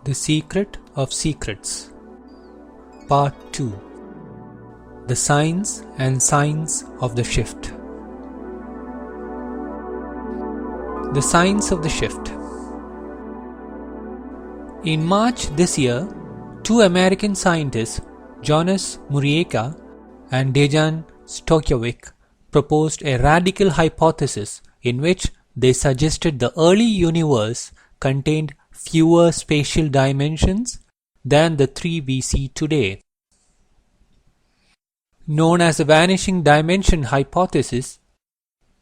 The Secret of Secrets Part 2 The Signs and Signs of the Shift. The Signs of the Shift. In March this year, two American scientists, Jonas Murieka and Dejan Stokovic, proposed a radical hypothesis in which they suggested the early universe contained fewer spatial dimensions than the three we see today. Known as the vanishing dimension hypothesis,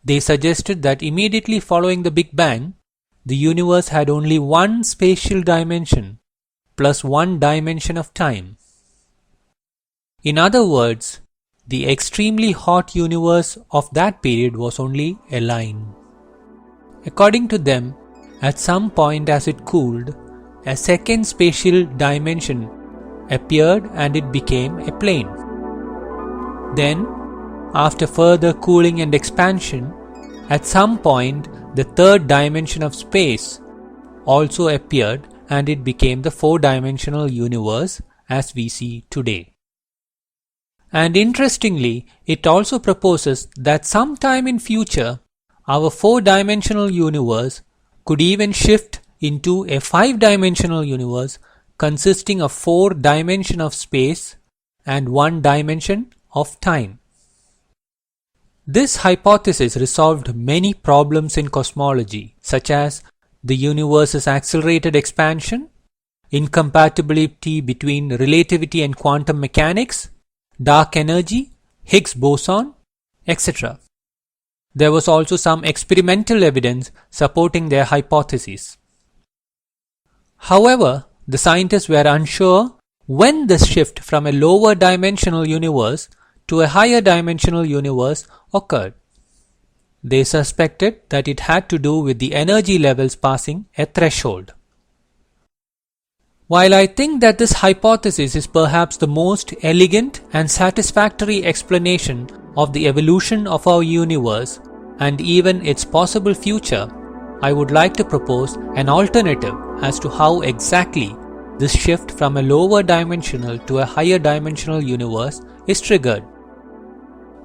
they suggested that immediately following the Big Bang, the universe had only one spatial dimension plus one dimension of time. In other words, the extremely hot universe of that period was only a line. According to them, at some point as it cooled, a second spatial dimension appeared and it became a plane. Then, after further cooling and expansion, at some point the third dimension of space also appeared and it became the four-dimensional universe as we see today. And interestingly, it also proposes that sometime in future, our four-dimensional universe could even shift into a five-dimensional universe consisting of four dimensions of space and one dimension of time. This hypothesis resolved many problems in cosmology, such as the universe's accelerated expansion, incompatibility between relativity and quantum mechanics, dark energy, Higgs boson, etc. There was also some experimental evidence supporting their hypotheses. However, the scientists were unsure when the shift from a lower dimensional universe to a higher dimensional universe occurred. They suspected that it had to do with the energy levels passing a threshold. While I think that this hypothesis is perhaps the most elegant and satisfactory explanation of the evolution of our universe and even its possible future, I would like to propose an alternative as to how exactly this shift from a lower dimensional to a higher dimensional universe is triggered.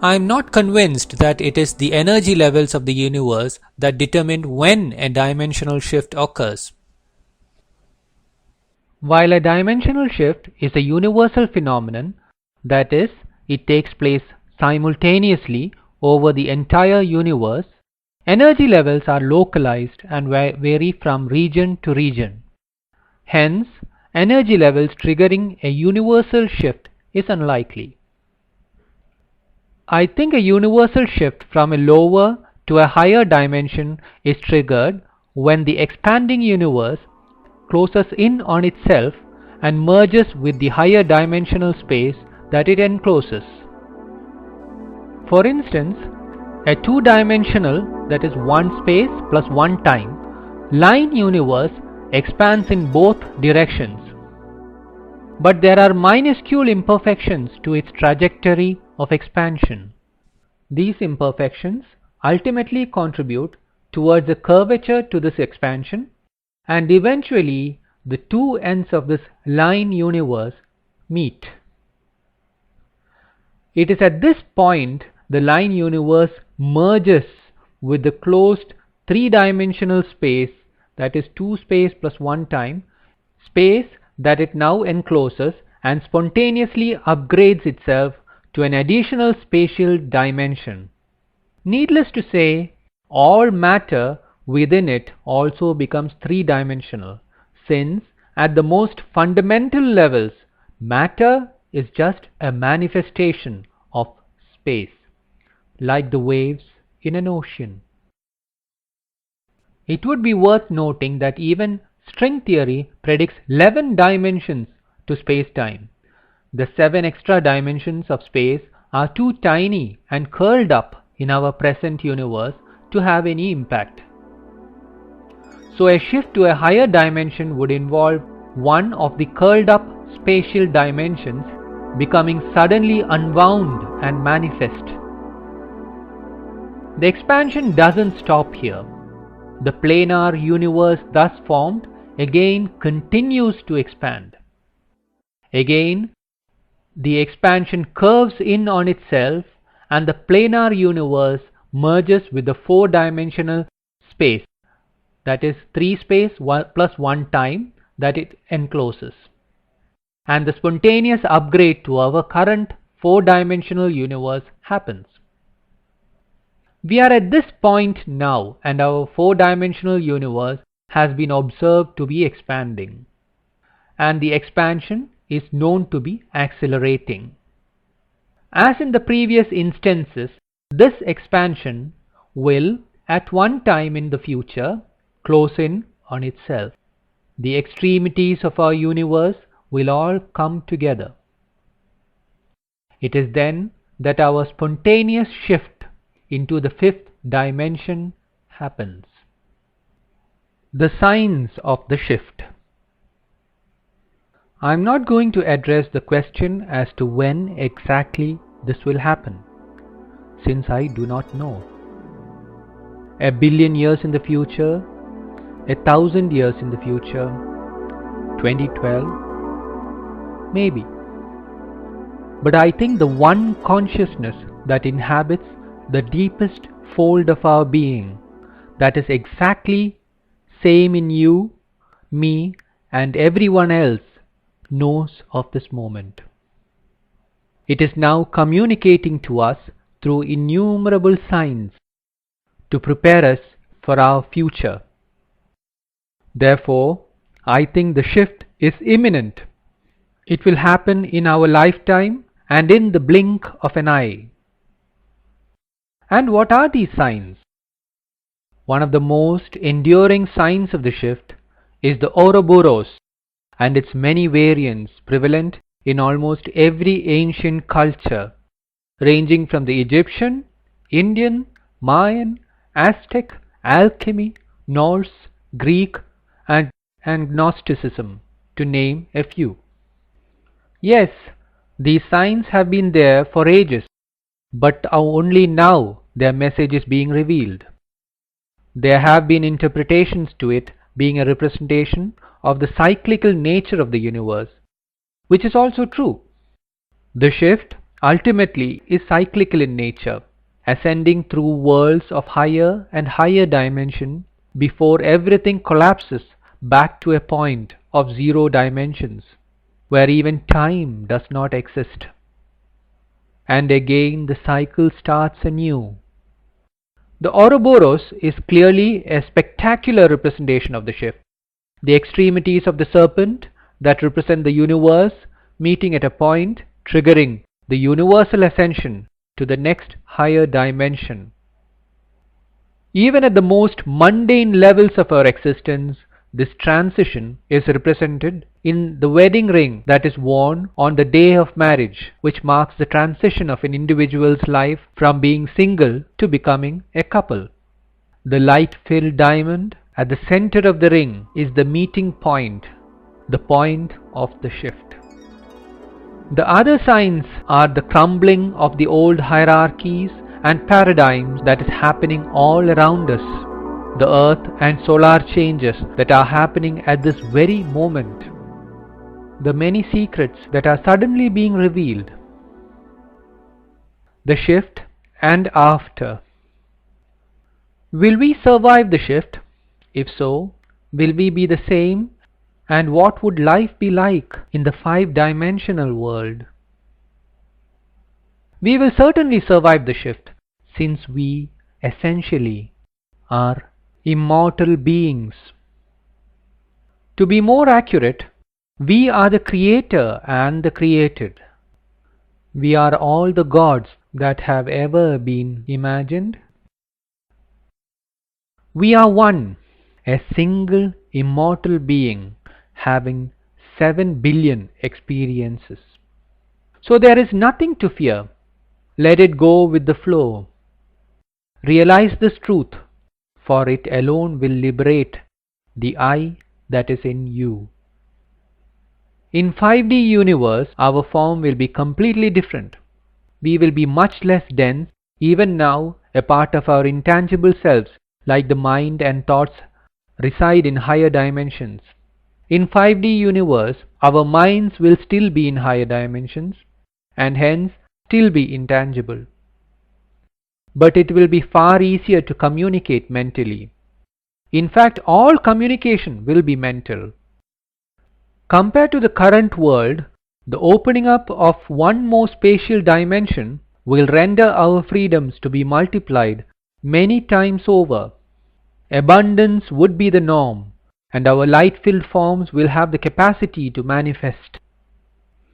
I am not convinced that it is the energy levels of the universe that determine when a dimensional shift occurs. While a dimensional shift is a universal phenomenon, that is, it takes place simultaneously over the entire universe, energy levels are localized and vary from region to region. Hence, energy levels triggering a universal shift is unlikely. I think a universal shift from a lower to a higher dimension is triggered when the expanding universe closes in on itself and merges with the higher dimensional space that it encloses. For instance, a two-dimensional, that is one space plus one time, line universe expands in both directions. But there are minuscule imperfections to its trajectory of expansion. These imperfections ultimately contribute towards a curvature to this expansion, and eventually the two ends of this line universe meet. It is at this point the line universe merges with the closed three-dimensional space, that is two space plus one time, space that it now encloses and spontaneously upgrades itself to an additional spatial dimension. Needless to say, all matter within it also becomes three-dimensional, since at the most fundamental levels, matter is just a manifestation of space, like the waves in an ocean. It would be worth noting that even string theory predicts 11 dimensions to space-time. The 7 extra dimensions of space are too tiny and curled up in our present universe to have any impact. So a shift to a higher dimension would involve one of the curled up spatial dimensions becoming suddenly unwound and manifest. The expansion doesn't stop here. The planar universe thus formed again continues to expand. Again, the expansion curves in on itself and the planar universe merges with the four-dimensional space, that is 3 space plus 1 time that it encloses. And the spontaneous upgrade to our current four-dimensional universe happens. We are at this point now, and our four-dimensional universe has been observed to be expanding. And the expansion is known to be accelerating. As in the previous instances, this expansion will, at one time in the future, close in on itself. The extremities of our universe will all come together. It is then that our spontaneous shift into the fifth dimension happens. The signs of the shift. I am not going to address the question as to when exactly this will happen, since I do not know. 1 billion years in the future, 1,000 years in the future, 2012, maybe. But I think the one consciousness that inhabits the deepest fold of our being, that is exactly same in you, me, and everyone else, knows of this moment. It is now communicating to us through innumerable signs to prepare us for our future. Therefore, I think the shift is imminent. It will happen in our lifetime and in the blink of an eye. And what are these signs? One of the most enduring signs of the shift is the Ouroboros and its many variants prevalent in almost every ancient culture, ranging from the Egyptian, Indian, Mayan, Aztec, alchemy, Norse, Greek, and Gnosticism, to name a few. Yes, these signs have been there for ages, but only now their message is being revealed. There have been interpretations to it being a representation of the cyclical nature of the universe, which is also true. The shift ultimately is cyclical in nature, ascending through worlds of higher and higher dimension before everything collapses back to a point of zero dimensions, where even time does not exist. And again the cycle starts anew. The Ouroboros is clearly a spectacular representation of the shift. The extremities of the serpent that represent the universe meeting at a point, triggering the universal ascension to the next higher dimension. Even at the most mundane levels of our existence, this transition is represented in the wedding ring that is worn on the day of marriage, which marks the transition of an individual's life from being single to becoming a couple. The light-filled diamond at the center of the ring is the meeting point, the point of the shift. The other signs are the crumbling of the old hierarchies and paradigms that is happening all around us, the earth and solar changes that are happening at this very moment, the many secrets that are suddenly being revealed. The shift and after. Will we survive the shift? If so, will we be the same? And what would life be like in the five-dimensional world? We will certainly survive the shift, since we essentially are immortal beings. To be more accurate, we are the creator and the created. We are all the gods that have ever been imagined. We are one, a single immortal being having 7 billion experiences. So there is nothing to fear. Let it go with the flow. Realize this truth, for it alone will liberate the I that is in you. In 5D universe, our form will be completely different. We will be much less dense, even now a part of our intangible selves, like the mind and thoughts, reside in higher dimensions. In 5D universe, our minds will still be in higher dimensions and hence still be intangible. But it will be far easier to communicate mentally. In fact, all communication will be mental. Compared to the current world, the opening up of one more spatial dimension will render our freedoms to be multiplied many times over. Abundance would be the norm, and our light-filled forms will have the capacity to manifest.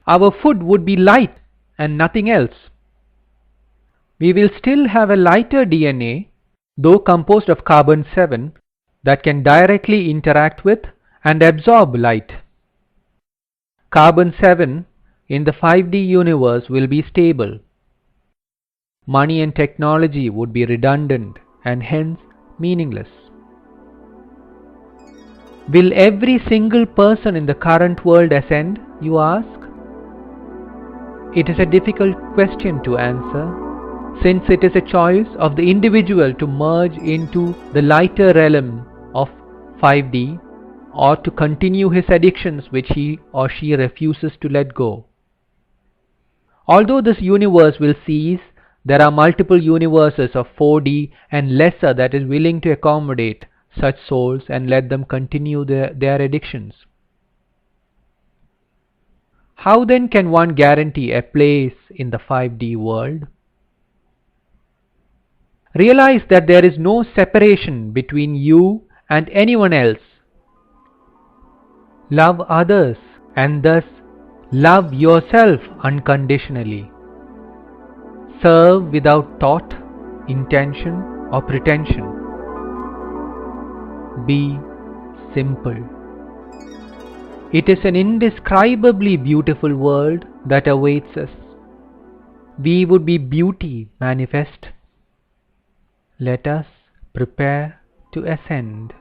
Our food would be light and nothing else. We will still have a lighter DNA, though composed of carbon-7, that can directly interact with and absorb light. Carbon-7 in the 5D universe will be stable. Money and technology would be redundant and hence meaningless. Will every single person in the current world ascend, you ask? It is a difficult question to answer, since it is a choice of the individual to merge into the lighter realm of 5D or to continue his addictions which he or she refuses to let go. Although this universe will cease, there are multiple universes of 4D and lesser that is willing to accommodate such souls and let them continue their addictions. How then can one guarantee a place in the 5D world? Realize that there is no separation between you and anyone else. Love others and thus love yourself unconditionally. Serve without thought, intention or pretension. Be simple. It is an indescribably beautiful world that awaits us. We would be beauty manifest. Let us prepare to ascend.